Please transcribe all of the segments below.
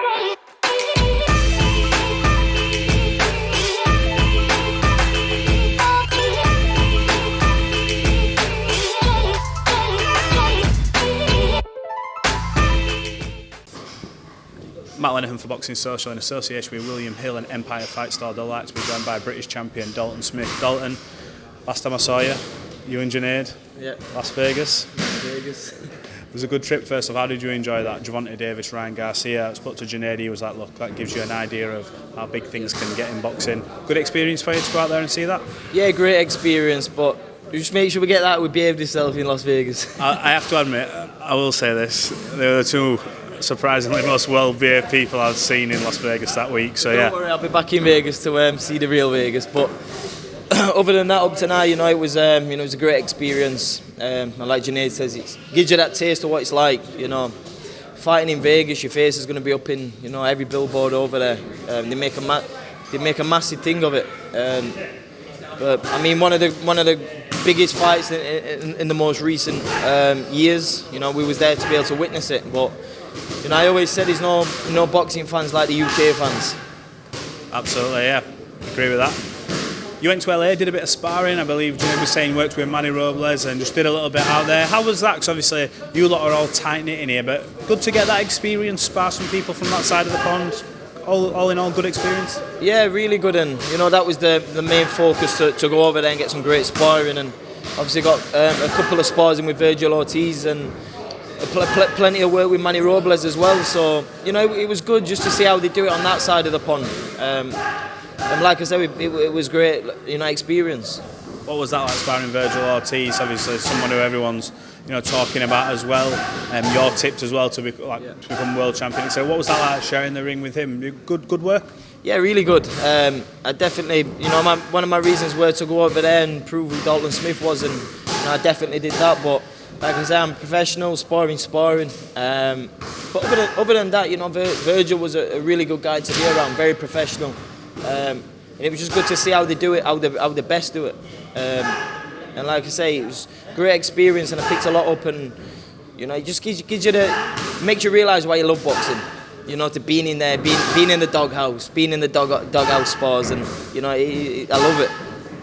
Matt Lenihan for Boxing Social in association with William Hill and Empire Fight Store. Delighted to be joined by British Champion Dalton Smith. Dalton, last time I saw you, you and Junaid, Las Vegas. It was a good trip. First off, how did you enjoy that? Javante Davis, Ryan Garcia. I spoke to Junaid, he was like, look, that gives you an idea of how big things can get in boxing. Good experience for you to go out there and see that? Yeah, great experience, but just make sure we get that we behaved ourselves in Las Vegas. I have to admit, I will say this, they were the two surprisingly most well-behaved people I've seen in Las Vegas that week. So Don't worry, I'll be back in Vegas to see the real Vegas. But other than that, up to now, it was it was a great experience. And like Junaid says, it gives you that taste of what it's like. Fighting in Vegas, your face is going to be up in every billboard over there. They make a massive thing of it. But I mean, one of the biggest fights in the most recent years. We was there to be able to witness it. But I always said there's no boxing fans like the UK fans. Absolutely, yeah, agree with that. You went to LA, did a bit of sparring. I believe Junaid was saying you worked with Manny Robles and just did a little bit out there. How was that? Because obviously you lot are all tight knit in here, but good to get that experience, spar some people from that side of the pond. All in all, good experience. Yeah, really good, and that was the main focus to go over there and get some great sparring, and obviously got a couple of spars in with Vergil Ortiz and plenty of work with Manny Robles as well. So it was good just to see how they do it on that side of the pond. And like I said, it was great, experience. What was that like, sparring Vergil Ortiz? Obviously, someone who everyone's talking about as well. You're tipped as well to become world champion. So what was that like, sharing the ring with him? Good work. Yeah, really good. I definitely, one of my reasons were to go over there and prove who Dalton Smith was, and I definitely did that. But like I said, I'm professional, sparring. But other than that, Vergil was a really good guy to be around, very professional. And it was just good to see how they do it, how the best do it. And like I say, it was a great experience, and I picked a lot up, and it just gives you makes you realise why you love boxing. To being in there, being in the doghouse, being in the doghouse spars, and I love it.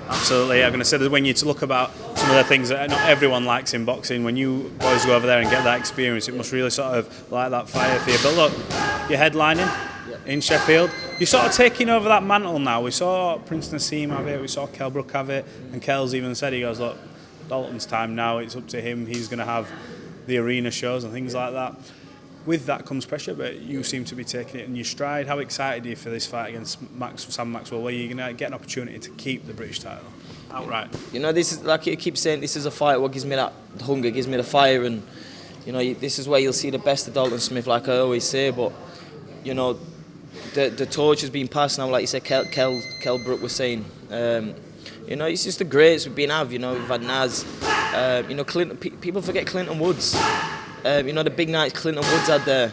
Absolutely, I'm going to say that when you look about some of the things that not everyone likes in boxing, when you boys go over there and get that experience, it must really sort of light that fire for you. But look, you're headlining in Sheffield. You're sort of taking over that mantle now. We saw Prince Nassim have it, we saw Kell Brook have it, and Kell's even said, he goes, look, Dalton's time now, it's up to him, he's going to have the arena shows and things like that. With that comes pressure, but you seem to be taking it in your stride. How excited are you for this fight against Sam Maxwell, where you're going to get an opportunity to keep the British title outright? This is, like you keep saying, this is a fight what gives me that hunger, gives me the fire, and this is where you'll see the best of Dalton Smith, like I always say. But the torch has been passed now, like you said. Kell Brook was saying. It's just the greats we've been we've had Naz. Clinton. People forget Clinton Woods. The big nights Clinton Woods had there.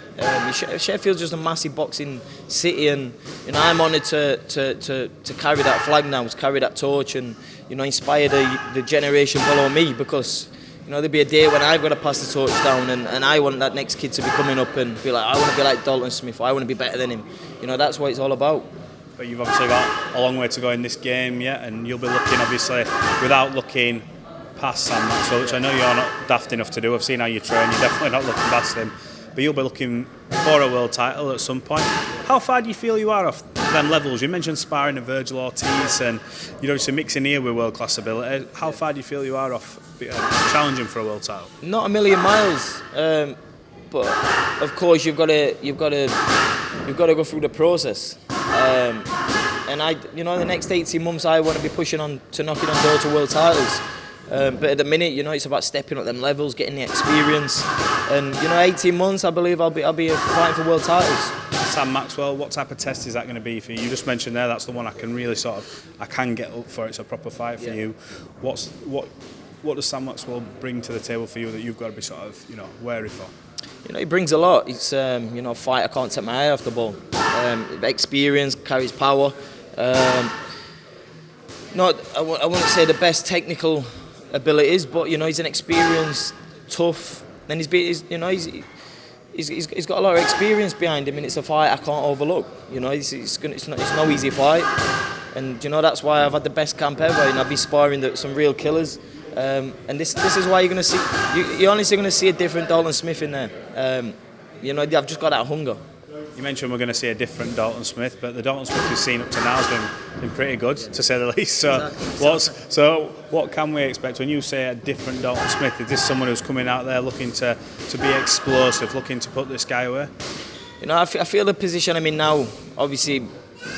Sheffield's just a massive boxing city, and I'm honoured to carry that flag now, to carry that torch, and inspire the generation below me, because there'll be a day when I've got to pass the torch down, and I want that next kid to be coming up and be like, I want to be like Dalton Smith, or I want to be better than him. That's what it's all about. But you've obviously got a long way to go in this game yet, and you'll be looking, obviously, without looking past Sam Maxwell, which I know you're not daft enough to do. I've seen how you train, you're definitely not looking past him, but you'll be looking for a world title at some point. How far do you feel you are off them levels? You mentioned sparring of Vergil Ortiz, and you're obviously mixing here with world class ability. How far do you feel you are off challenging for a world title? Not a million miles, but of course you've got to go through the process. And the next 18 months I want to be pushing on to knocking on doors to world titles. But at the minute, it's about stepping up them levels, getting the experience, and 18 months, I believe I'll be fighting for world titles. Sam Maxwell, what type of test is that going to be for you? You just mentioned there that's the one I can really I can get up for. It's a proper fight for you. What does Sam Maxwell bring to the table for you that you've got to be wary for? He brings a lot. It's a fight I can't take my eye off the ball. Experience, carries power. I wouldn't say the best technical abilities, but he's an experienced, tough. Then he's he's got a lot of experience behind him, and it's a fight I can't overlook. You know, it's no easy fight, and you know that's why I've had the best camp ever. You know, I've been sparring some real killers, and this is why you're going to see you're honestly going to see a different Dalton Smith in there. You know, I've just got that hunger. You mentioned we're going to see a different Dalton Smith, but the Dalton Smith we've seen up to now has been pretty good, to say the least. So, what can we expect when you say a different Dalton Smith? Is this someone who's coming out there looking to be explosive, looking to put this guy away? You know, I feel the position I'm in now. Obviously,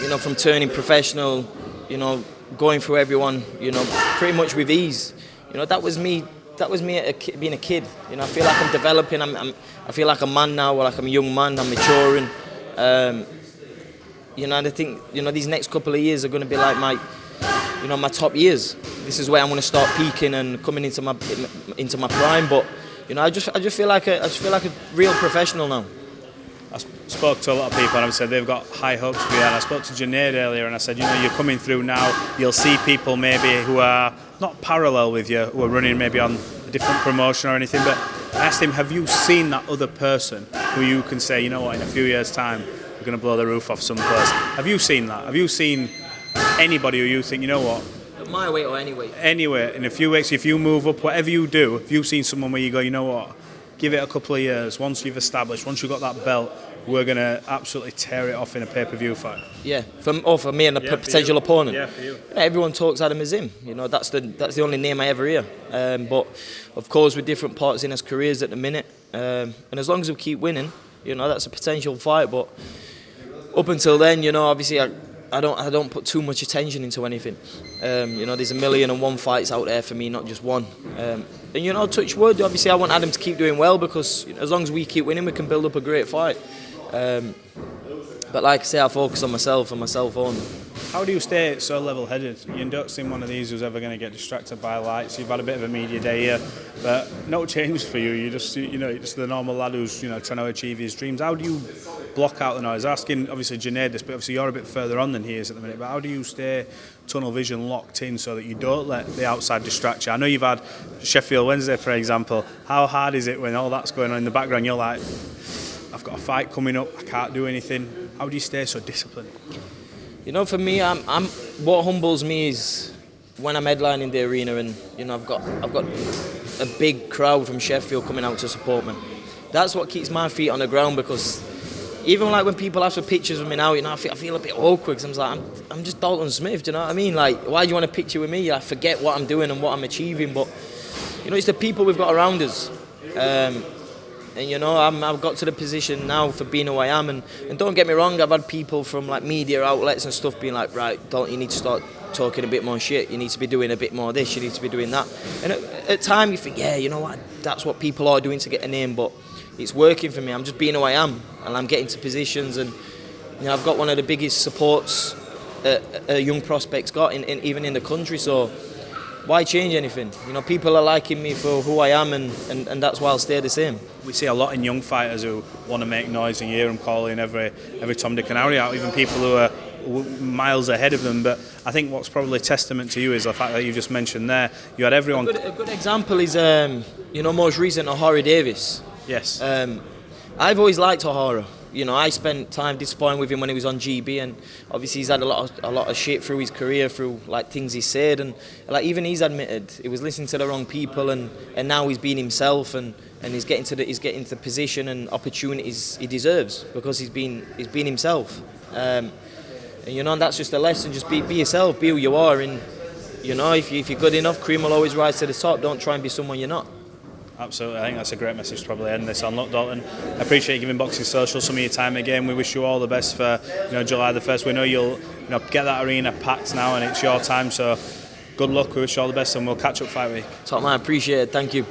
you know, from turning professional, you know, going through everyone, you know, pretty much with ease. You know, that was me. That was me being a kid. You know, I feel like I'm developing. I feel like a man now, or like I'm a young man. I'm maturing. You know, and I think, you know, these next couple of years are going to be like my top years. This is where I'm going to start peaking and coming into my prime. But you know, I just feel like a real professional now. I spoke to a lot of people and I said they've got high hopes for you. And I spoke to Junaid earlier and I said, you know, you're coming through now. You'll see people maybe who are not parallel with you, who are running maybe on a different promotion or anything. But I asked him, have you seen that other person who you can say, you know what, in a few years' time, we're going to blow the roof off someplace? Have you seen that? Have you seen anybody who you think, you know what? My weight or any weight? Anyway, in a few weeks, if you move up, whatever you do, have you seen someone where you go, you know what? Give it a couple of years. Once you've established, once you've got that belt, we're going to absolutely tear it off in a pay-per-view fight. Yeah, for me and a potential opponent. Yeah, for you. Everyone talks Adam Azim. You know, that's the only name I ever hear. But of course, with different parts in his careers at the minute, and as long as we keep winning, you know, that's a potential fight. But up until then, you know, obviously I don't put too much attention into anything. You know, there's 1,000,001 fights out there for me, not just one. And you know, touch wood. Obviously, I want Adam to keep doing well because you know, as long as we keep winning, we can build up a great fight. But like I say, I focus on myself and myself only. How do you stay so level-headed? You don't seem one of these who's ever going to get distracted by lights. You've had a bit of a media day here, but no change for you. You're just the normal lad who's trying to achieve his dreams. How do you block out the noise? Asking obviously Junaid this, but obviously you're a bit further on than he is at the minute. But how do you stay tunnel vision locked in so that you don't let the outside distract you? I know you've had Sheffield Wednesday, for example. How hard is it when all that's going on in the background? You're like, I've got a fight coming up. I can't do anything. How do you stay so disciplined? You know, for me, I'm what humbles me is when I'm headlining the arena and you know I've got a big crowd from Sheffield coming out to support me. That's what keeps my feet on the ground because even like when people ask for pictures of me now, you know, I feel a bit awkward because I'm just Dalton Smith. Do you know what I mean? Like, why do you want a picture with me? I forget what I'm doing and what I'm achieving, but you know, it's the people we've got around us. And you know, I've got to the position now for being who I am, and don't get me wrong, I've had people from like media outlets and stuff being like, right, Dalton, you need to start talking a bit more shit, you need to be doing a bit more of this, you need to be doing that. And at time you think, yeah, you know what, that's what people are doing to get a name, but it's working for me. I'm just being who I am, and I'm getting to positions, and you know, I've got one of the biggest supports a young prospect's got, even in the country, so why change anything? You know, people are liking me for who I am, and that's why I'll stay the same. We see a lot in young fighters who want to make noise, and you hear them calling every Tom, Dick and Harry out, even people who are miles ahead of them. But I think what's probably testament to you is the fact that you just mentioned there, you had everyone... A good example is, you know, most recent, O'Hara Davis. Yes. I've always liked O'Hara. You know, I spent time sparring with him when he was on GB, and obviously he's had a lot of shit through his career, through like things he said, and like even he's admitted he was listening to the wrong people, and now he's being himself, and he's getting to the position and opportunities he deserves because he's been himself. And you know, and that's just a lesson. Just be yourself, be who you are, and you know, if you're good enough, cream will always rise to the top. Don't try and be someone you're not. Absolutely, I think that's a great message to probably end this on. Look, Dalton, I appreciate you giving Boxing Social some of your time again. We wish you all the best for July the 1st. We know you'll get that arena packed now, and it's your time. So good luck. We wish you all the best, and we'll catch up fight week. Top man, appreciate it. Thank you.